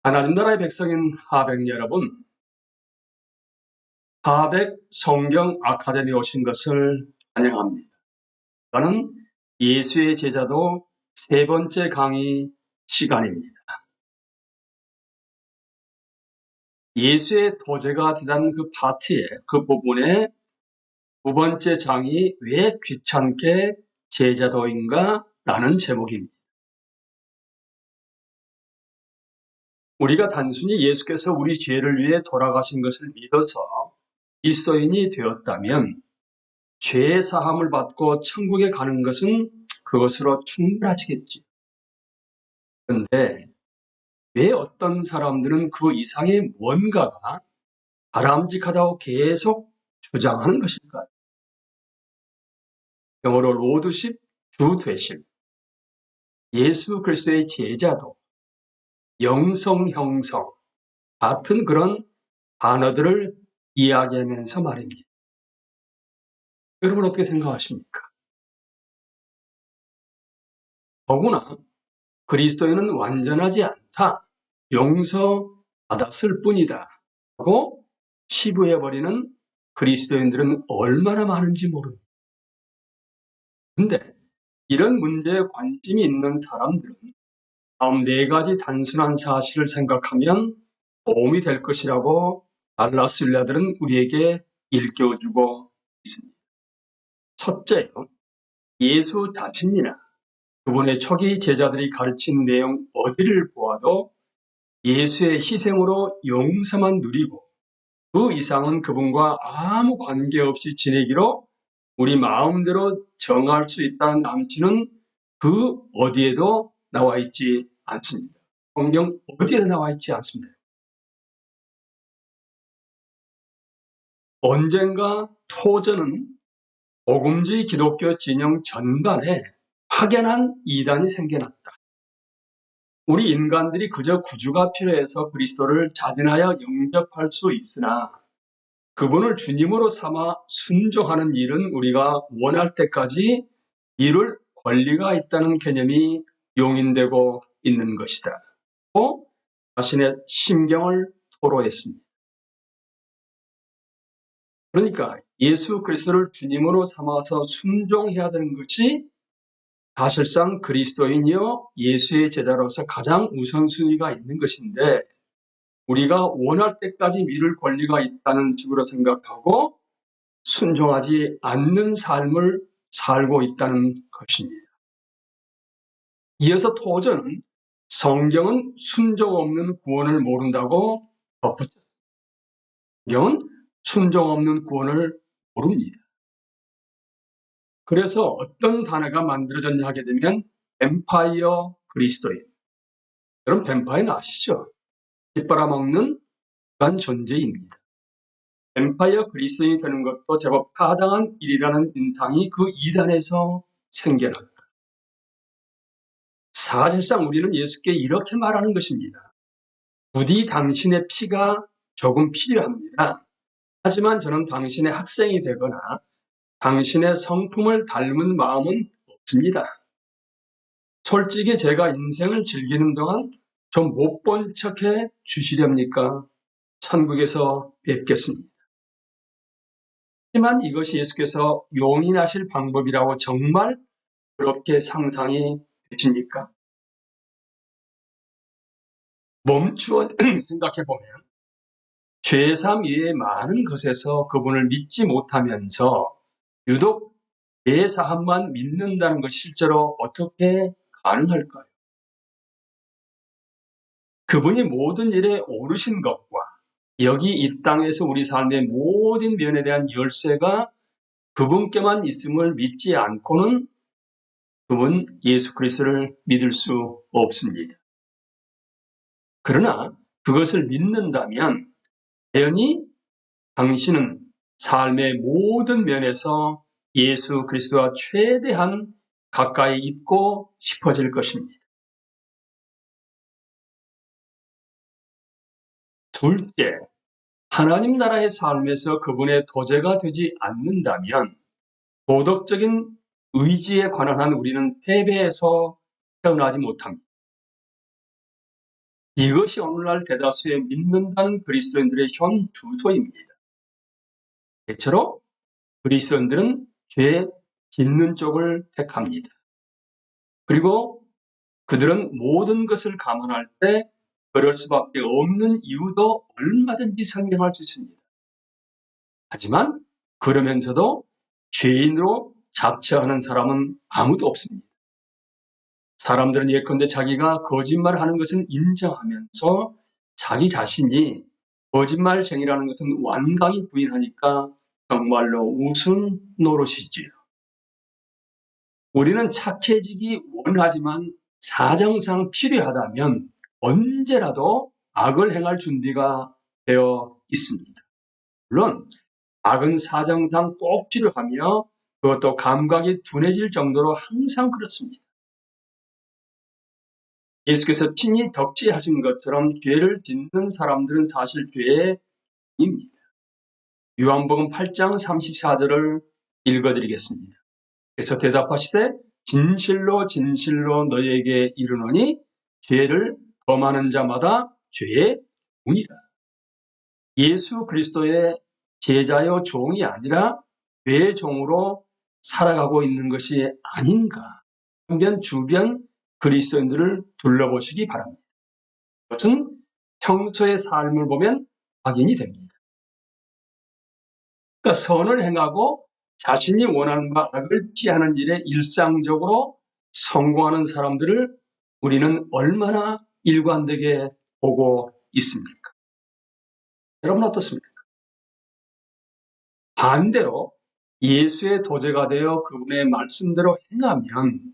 하나님 나라의 백성인 하백 여러분, 하백 성경 아카데미에 오신 것을 환영합니다. 저는 예수의 제자도 세 번째 강의 시간입니다. 예수의 도제가 되던 그 파트의 그 부분에 두 번째 장이 왜 귀찮게 제자도인가? 라는 제목입니다. 우리가 단순히 예수께서 우리 죄를 위해 돌아가신 것을 믿어서 그리스도인이 되었다면 죄의 사함을 받고 천국에 가는 것은 그것으로 충분하시겠지. 그런데 왜 어떤 사람들은 그 이상의 뭔가가 바람직하다고 계속 주장하는 것일까요? 영어로 로드십, 주 되심, 예수 그리스도의 제자도, 영성 형성 같은 그런 단어들을 이야기하면서 말입니다. 여러분 어떻게 생각하십니까? 더구나 그리스도인은 완전하지 않다, 용서받았을 뿐이다 하고 치부해버리는 그리스도인들은 얼마나 많은지 모릅니다. 그런데 이런 문제에 관심이 있는 사람들은 다음 네 가지 단순한 사실을 생각하면 도움이 될 것이라고 달라스 윌라들은 우리에게 일깨워주고 있습니다. 첫째요, 예수 자신이나 그분의 초기 제자들이 가르친 내용 어디를 보아도 예수의 희생으로 용서만 누리고 그 이상은 그분과 아무 관계없이 지내기로 우리 마음대로 정할 수 있다는 암시는 그 어디에도 나와 있지 않습니다. 성경 어디에도 나와 있지 않습니다. 언젠가 토저는 복음주의 기독교 진영 전반에 확연한 이단이 생겨났다. 우리 인간들이 그저 구주가 필요해서 그리스도를 자진하여 영접할 수 있으나 그분을 주님으로 삼아 순종하는 일은 우리가 원할 때까지 이룰 권리가 있다는 개념이 용인되고 있는 것이다. 또 자신의 심경을 토로했습니다. 그러니까 예수 그리스도를 주님으로 삼아서 순종해야 되는 것이 사실상 그리스도인이요 예수의 제자로서 가장 우선순위가 있는 것인데 우리가 원할 때까지 미룰 권리가 있다는 식으로 생각하고 순종하지 않는 삶을 살고 있다는 것입니다. 이어서 토저는 성경은 순종 없는 구원을 모른다고 덧붙였습니다. 성경은 순종 없는 구원을 모릅니다. 그래서 어떤 단어가 만들어졌냐 하게 되면 뱀파이어 그리스도인. 여러분 뱀파이어는 아시죠? 피 빨아먹는 그런 존재입니다. 뱀파이어 그리스도인이 되는 것도 제법 타당한 일이라는 인상이 그 이단에서 생겨났다. 사실상 우리는 예수께 이렇게 말하는 것입니다. 부디 당신의 피가 조금 필요합니다. 하지만 저는 당신의 학생이 되거나 당신의 성품을 닮은 마음은 없습니다. 솔직히 제가 인생을 즐기는 동안 좀 못 본 척해 주시렵니까? 천국에서 뵙겠습니다. 하지만 이것이 예수께서 용인하실 방법이라고 정말 그렇게 상상이 되십니까? 멈추어 생각해보면 죄삼 이외의 많은 것에서 그분을 믿지 못하면서 유독 죄사함만 믿는다는 것이 실제로 어떻게 가능할까요? 그분이 모든 일에 오르신 것과 여기 이 땅에서 우리 삶의 모든 면에 대한 열쇠가 그분께만 있음을 믿지 않고는 그분 예수 그리스도를 믿을 수 없습니다. 그러나 그것을 믿는다면 당연히 당신은 삶의 모든 면에서 예수 그리스도와 최대한 가까이 있고 싶어질 것입니다. 둘째, 하나님 나라의 삶에서 그분의 도제가 되지 않는다면 도덕적인 의지에 관한 한 우리는 패배해서 태어나지 못합니다. 이것이 오늘날 대다수의 믿는다는 그리스도인들의 현 주소입니다. 대체로 그리스도인들은 죄 짓는 쪽을 택합니다. 그리고 그들은 모든 것을 감안할 때 그럴 수밖에 없는 이유도 얼마든지 설명할 수 있습니다. 하지만 그러면서도 죄인으로 자처하는 사람은 아무도 없습니다. 사람들은 예컨대 자기가 거짓말하는 것은 인정하면서 자기 자신이 거짓말쟁이라는 것은 완강히 부인하니까 정말로 웃음 노릇이지요. 우리는 착해지기 원하지만 사정상 필요하다면 언제라도 악을 행할 준비가 되어 있습니다. 물론 악은 사정상 꼭 필요하며 그것도 감각이 둔해질 정도로 항상 그렇습니다. 예수께서 친히 덕지하신 것처럼 죄를 짓는 사람들은 사실 죄의 입니다. 요한복음 8장 34절을 읽어드리겠습니다. 그래서 대답하시되 진실로 진실로 너희에게 이르노니 죄를 범하는 자마다 죄의 종이라. 예수 그리스도의 제자여 종이 아니라 죄의 종으로 살아가고 있는 것이 아닌가. 한편 주변 그리스도인들을 둘러보시기 바랍니다. 그것은 평소의 삶을 보면 확인이 됩니다. 그러니까 선을 행하고 자신이 원하는 바 악을 피하는 일에 일상적으로 성공하는 사람들을 우리는 얼마나 일관되게 보고 있습니까? 여러분 어떻습니까? 반대로 예수의 도제가 되어 그분의 말씀대로 행하면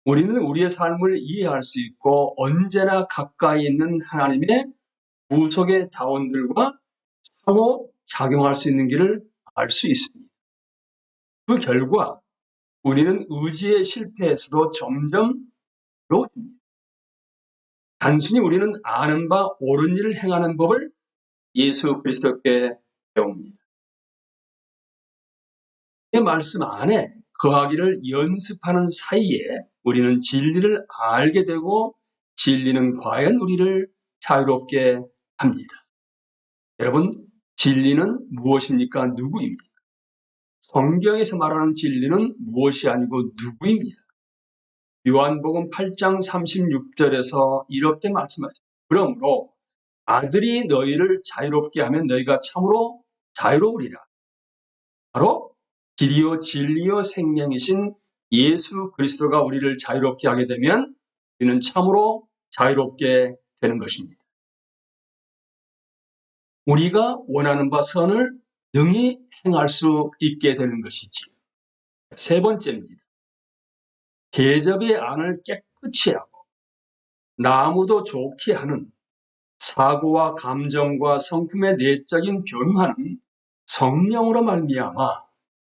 우리는 우리의 삶을 이해할 수 있고 언제나 가까이 있는 하나님의 구속의 자원들과 상호 작용할 수 있는 길을 알 수 있습니다. 그 결과 우리는 의지의 실패에서도 점점 어려워집니다. 단순히 우리는 아는 바 옳은 일을 행하는 법을 예수 그리스도께 배웁니다. 이 말씀 안에 거하기를 연습하는 사이에 우리는 진리를 알게 되고 진리는 과연 우리를 자유롭게 합니다. 여러분, 진리는 무엇입니까? 누구입니까? 성경에서 말하는 진리는 무엇이 아니고 누구입니다. 요한복음 8장 36절에서 이렇게 말씀하십니다. 그러므로 아들이 너희를 자유롭게 하면 너희가 참으로 자유로우리라. 바로 길이요 진리요 생명이신 예수 그리스도가 우리를 자유롭게 하게 되면 우리는 참으로 자유롭게 되는 것입니다. 우리가 원하는 바 선을 능히 행할 수 있게 되는 것이지요. 세 번째입니다. 대접의 안을 깨끗이 하고 나무도 좋게 하는 사고와 감정과 성품의 내적인 변화는 성령으로 말미암아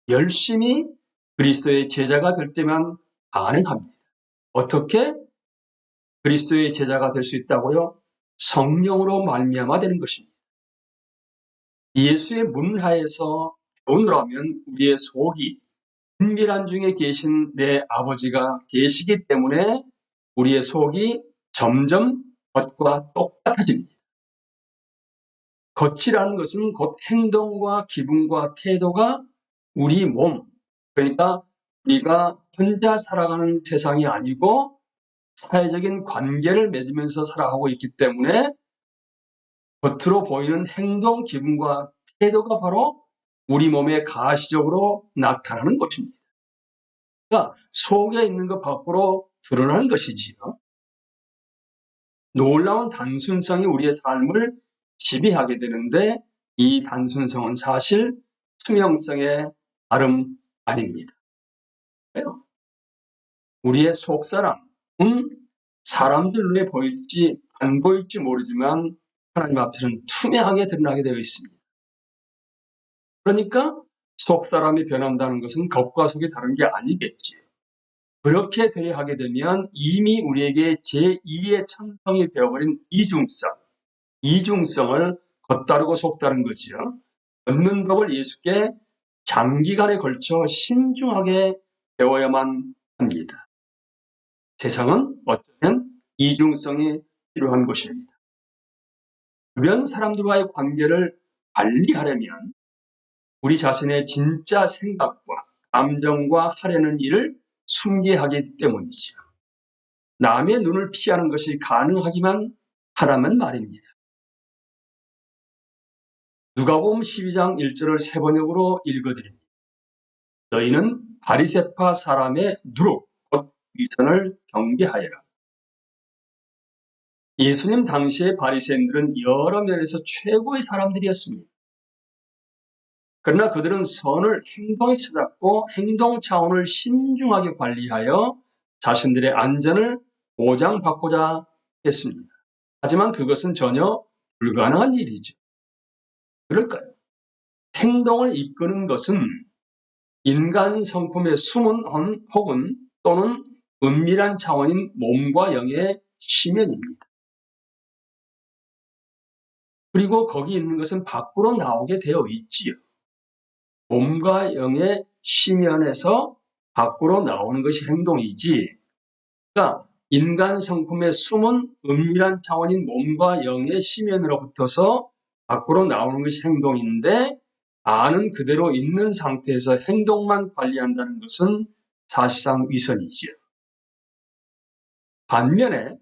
열심히 그리스도의 제자가 될 때만 가능합니다. 어떻게 그리스도의 제자가 될 수 있다고요? 성령으로 말미암아 되는 것입니다. 예수의 문하에서 배우느라면 우리의 속이 은밀한 중에 계신 내 아버지가 계시기 때문에 우리의 속이 점점 겉과 똑같아집니다. 겉이라는 것은 곧 행동과 기분과 태도가 우리 몸, 그러니까 우리가 혼자 살아가는 세상이 아니고 사회적인 관계를 맺으면서 살아가고 있기 때문에 겉으로 보이는 행동, 기분과 태도가 바로 우리 몸에 가시적으로 나타나는 것입니다. 그러니까 속에 있는 것 밖으로 드러나는 것이지요. 놀라운 단순성이 우리의 삶을 지배하게 되는데 이 단순성은 사실 투명성의 다름 아닙니다. 우리의 속사람은 사람들 눈에 보일지 안 보일지 모르지만 하나님 앞에는 투명하게 드러나게 되어 있습니다. 그러니까 속사람이 변한다는 것은 겉과 속이 다른 게 아니겠지요. 그렇게 되어야 하게 되면 이미 우리에게 제2의 천성이 되어버린 이중성을 겉다르고 속다른 거지요. 얻는 법을 예수께 장기간에 걸쳐 신중하게 배워야만 합니다. 세상은 어쩌면 이중성이 필요한 것입니다. 주변 사람들과의 관계를 관리하려면 우리 자신의 진짜 생각과 감정과 하려는 일을 숨겨야 하기 때문이죠. 남의 눈을 피하는 것이 가능하기만 하다면 말입니다. 누가복음 12장 1절을 세 번역으로 읽어드립니다. 너희는 바리새파 사람의 누룩 곧 위선을 경계하여라. 예수님 당시의 바리새인들은 여러 면에서 최고의 사람들이었습니다. 그러나 그들은 선을 행동에 찾았고 행동 차원을 신중하게 관리하여 자신들의 안전을 보장받고자 했습니다. 하지만 그것은 전혀 불가능한 일이죠. 그럴까요? 행동을 이끄는 것은 인간 성품의 숨은 혹은 또는 은밀한 차원인 몸과 영의 심연입니다. 그리고 거기 있는 것은 밖으로 나오게 되어 있지요. 몸과 영의 심연에서 밖으로 나오는 것이 행동이지, 그러니까 인간 성품의 숨은 은밀한 차원인 몸과 영의 심연으로부터서 밖으로 나오는 것이 행동인데, 아는 그대로 있는 상태에서 행동만 관리한다는 것은 사실상 위선이지요. 반면에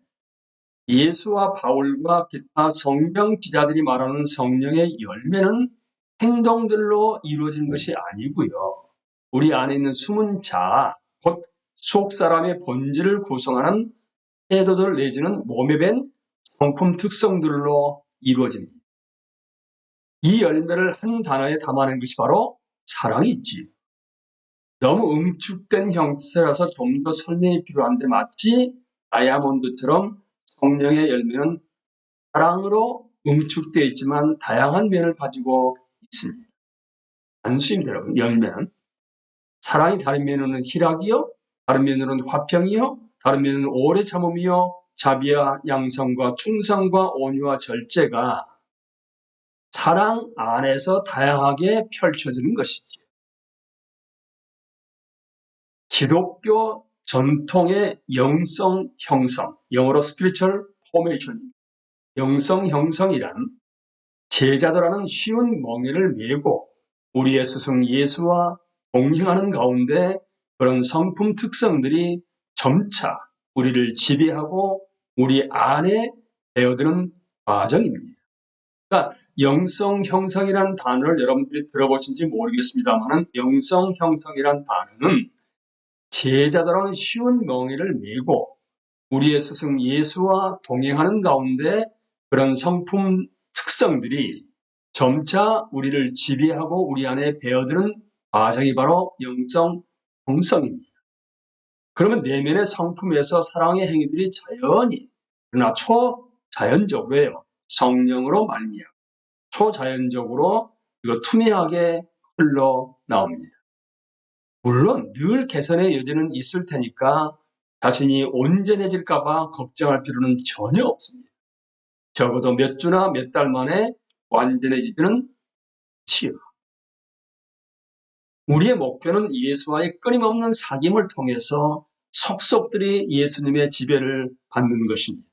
예수와 바울과 기타 성경 기자들이 말하는 성령의 열매는 행동들로 이루어진 것이 아니고요. 우리 안에 있는 숨은 자, 곧 속사람의 본질을 구성하는 태도들 내지는 몸에 밴 성품 특성들로 이루어집니다. 이 열매를 한 단어에 담아낸 것이 바로 사랑이 있지. 너무 응축된 형태라서 좀 더 설명이 필요한데 마치 다이아몬드처럼 성령의 열매는 사랑으로 응축되어 있지만 다양한 면을 가지고 있습니다. 단수입니다, 여러분. 열매는 사랑이 다른 면으로는 희락이요, 다른 면으로는 화평이요, 다른 면으로는 오래 참음이요, 자비와 양성과 충성과 온유와 절제가 사랑 안에서 다양하게 펼쳐지는 것이지. 기독교 전통의 영성 형성, 영어로 spiritual formation, 영성 형성이란 제자도라는 쉬운 멍에를 메고 우리의 스승 예수와 동행하는 가운데 그런 성품 특성들이 점차 우리를 지배하고 우리 안에 배어드는 과정입니다. 그러니까 영성 형성이란 단어를 여러분들이 들어보신지 모르겠습니다만 영성 형성이란 단어는 제자도라는 쉬운 멍에를 메고 우리의 스승 예수와 동행하는 가운데 그런 성품 특성들이 점차 우리를 지배하고 우리 안에 배어드는 과정이 바로 영성 형성입니다. 그러면 내면의 성품에서 사랑의 행위들이 자연히, 그러나 초자연적으로요, 성령으로 말미암아 초자연적으로 이거 투명하게 흘러나옵니다. 물론 늘 개선의 여지는 있을 테니까 자신이 온전해질까 봐 걱정할 필요는 전혀 없습니다. 적어도 몇 주나 몇 달 만에 완전해지지는 않지요. 우리의 목표는 예수와의 끊임없는 사귐을 통해서 속속들이 예수님의 지배를 받는 것입니다.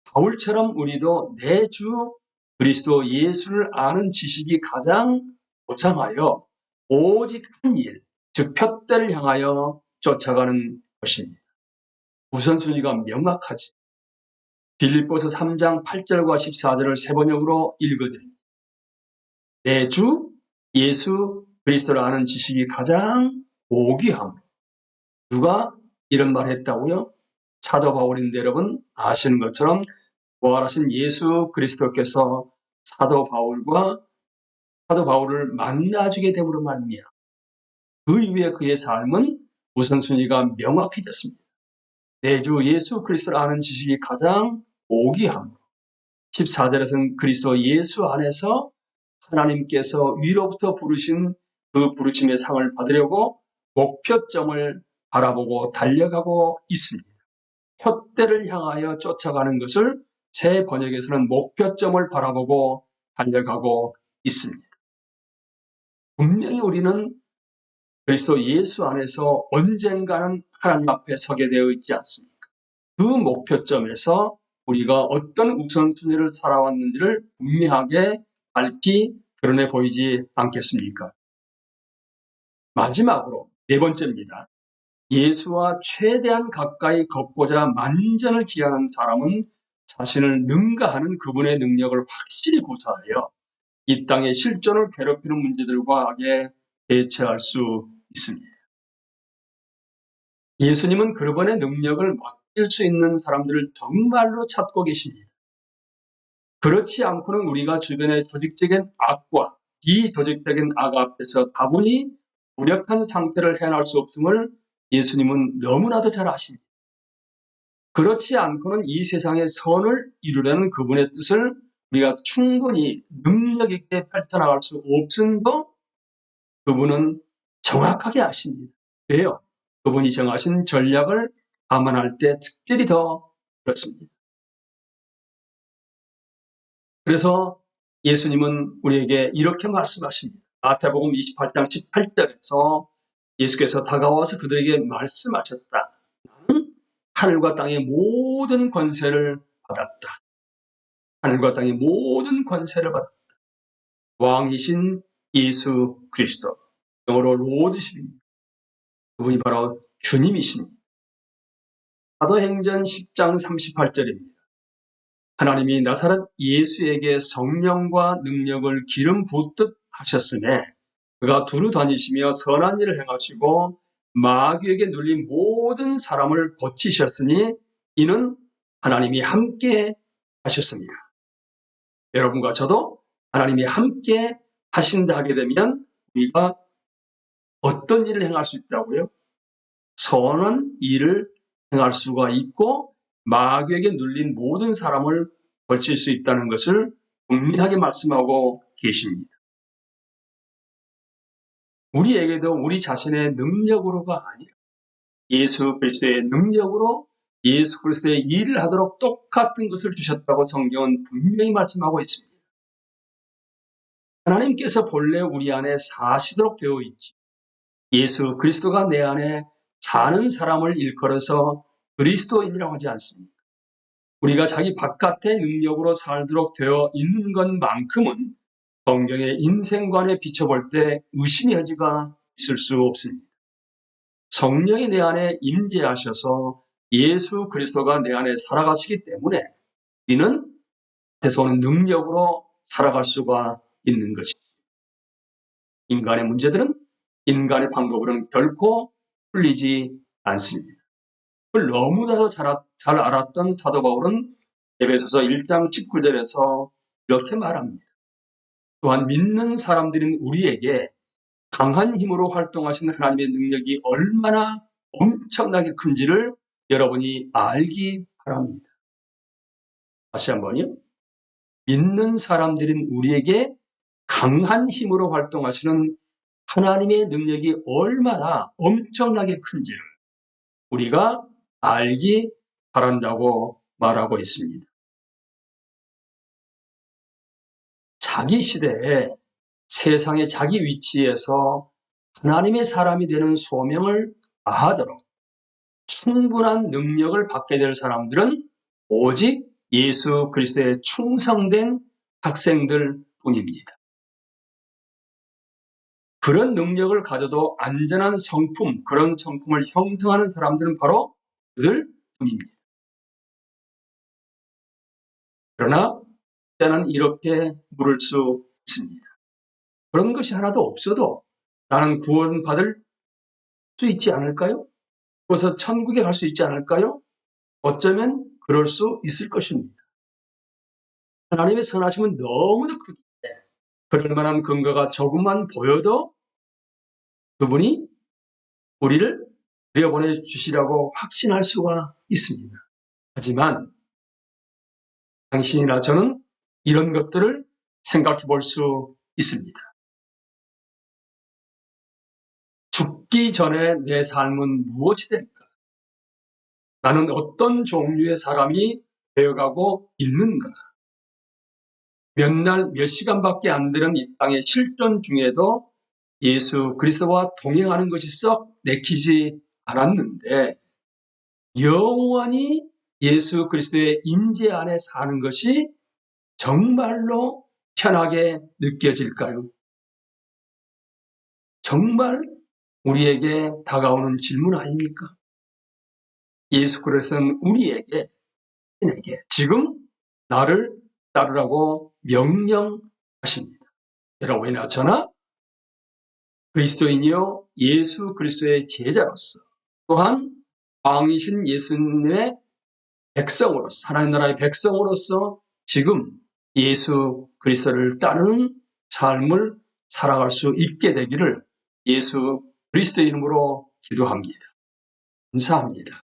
바울처럼 우리도 내 주 그리스도 예수를 아는 지식이 가장 고상하여 오직 한 일, 즉 푯대를 향하여 쫓아가는 것입니다. 우선순위가 명확하지. 빌립보서 3장 8절과 14절을 세 번역으로 읽어드립니다. 내 주 예수 그리스도를 아는 지식이 가장 고귀함. 누가 이런 말 했다고요? 사도 바울인데 여러분 아시는 것처럼 부활하신 예수 그리스도께서 사도 바울을 만나주게 됨으로 말미암아 그 이후에 그의 삶은 우선순위가 명확해졌습니다. 내 주 예수 그리스도를 아는 지식이 가장 고귀함. 14절에서는 그리스도 예수 안에서 하나님께서 위로부터 부르신 그 부르심의 상을 받으려고 목표점을 바라보고 달려가고 있습니다. 푯대를 향하여 쫓아가는 것을 새 번역에서는 목표점을 바라보고 달려가고 있습니다. 분명히 우리는 그리스도 예수 안에서 언젠가는 하나님 앞에 서게 되어 있지 않습니까? 그 목표점에서 우리가 어떤 우선순위를 살아왔는지를 분명하게 밝히 드러내 보이지 않겠습니까? 마지막으로 네 번째입니다. 예수와 최대한 가까이 걷고자 만전을 기하는 사람은 자신을 능가하는 그분의 능력을 확실히 구사하여 이 땅의 실존을 괴롭히는 문제들과 대처할 수 있습니다. 예수님은 그분의 능력을 맡길 수 있는 사람들을 정말로 찾고 계십니다. 그렇지 않고는 우리가 주변의 조직적인 악과 비조직적인 악 앞에서 다분히 무력한 상태를 해낼 수 없음을 예수님은 너무나도 잘 아십니다. 그렇지 않고는 이 세상의 선을 이루려는 그분의 뜻을 우리가 충분히 능력 있게 펼쳐나갈 수 없음도 그분은 정확하게 아십니다. 왜요? 그분이 정하신 전략을 감안할 때 특별히 더 그렇습니다. 그래서 예수님은 우리에게 이렇게 말씀하십니다. 마태복음 28장 18절에서 예수께서 다가와서 그들에게 말씀하셨다. 나는 하늘과 땅의 모든 권세를 받았다. 하늘과 땅의 모든 권세를 받았다. 왕이신 예수 그리스도, 영어로 로드십입니다. 그분이 바로 주님이십니다. 사도행전 10장 38절입니다. 하나님이 나사렛 예수에게 성령과 능력을 기름 붓듯 하셨으며 그가 두루 다니시며 선한 일을 행하시고 마귀에게 눌린 모든 사람을 고치셨으니 이는 하나님이 함께 하셨습니다. 여러분과 저도 하나님이 함께 하신다 하게 되면 우리가 어떤 일을 행할 수 있다고요? 선한 일을 행할 수가 있고 마귀에게 눌린 모든 사람을 걸칠 수 있다는 것을 분명하게 말씀하고 계십니다. 우리에게도 우리 자신의 능력으로가 아니라 예수 그리스도의 능력으로 예수 그리스도의 일을 하도록 똑같은 것을 주셨다고 성경은 분명히 말씀하고 있습니다. 하나님께서 본래 우리 안에 사시도록 되어 있지. 예수 그리스도가 내 안에 사는 사람을 일컬어서 그리스도인이라고 하지 않습니다. 우리가 자기 바깥의 능력으로 살도록 되어 있는 것만큼은 성경의 인생관에 비춰볼 때 의심의 여지가 있을 수 없습니다. 성령이 내 안에 임재하셔서 예수 그리스도가 내 안에 살아가시기 때문에 우리는 겉에서 오는 능력으로 살아갈 수가 있는 것이죠. 인간의 문제들은 인간의 방법으로는 결코 풀리지 않습니다. 그걸 너무나도 잘 알았던 사도 바울은 에베소서 1장 19절에서 이렇게 말합니다. 또한 믿는 사람들인 우리에게 강한 힘으로 활동하시는 하나님의 능력이 얼마나 엄청나게 큰지를 여러분이 알기 바랍니다. 다시 한번요. 믿는 사람들인 우리에게 강한 힘으로 활동하시는 하나님의 능력이 얼마나 엄청나게 큰지를 우리가 알기 바란다고 말하고 있습니다. 자기 시대에 세상의 자기 위치에서 하나님의 사람이 되는 소명을 다하도록 충분한 능력을 받게 될 사람들은 오직 예수 그리스도에 충성된 학생들 뿐입니다. 그런 능력을 가져도 안전한 성품, 그런 성품을 형성하는 사람들은 바로 그들 뿐입니다. 그러나 때는 이렇게 물을 수 있습니다. 그런 것이 하나도 없어도 나는 구원받을 수 있지 않을까요? 그래서 천국에 갈 수 있지 않을까요? 어쩌면 그럴 수 있을 것입니다. 하나님의 선하심은 너무도 크기 때문에 그럴 만한 근거가 조금만 보여도 그분이 우리를 들여보내 주시라고 확신할 수가 있습니다. 하지만 당신이나 저는 이런 것들을 생각해 볼 수 있습니다. 죽기 전에 내 삶은 무엇이 될까? 나는 어떤 종류의 사람이 되어가고 있는가? 몇 날, 몇 시간밖에 안 되는 이 땅의 실존 중에도 예수 그리스도와 동행하는 것이 썩 내키지 않았는데 영원히 예수 그리스도의 임재 안에 사는 것이 정말로 편하게 느껴질까요? 정말 우리에게 다가오는 질문 아닙니까? 예수 그리스도는 우리에게, 신에게 지금 나를 따르라고 명령하십니다. 여러분이나 저나 그리스도인이요 예수 그리스도의 제자로서, 또한 왕이신 예수님의 백성으로서, 하나님 나라의 백성으로서 지금 예수 그리스도를 따르는 삶을 살아갈 수 있게 되기를 예수 그리스도의 이름으로 기도합니다. 감사합니다.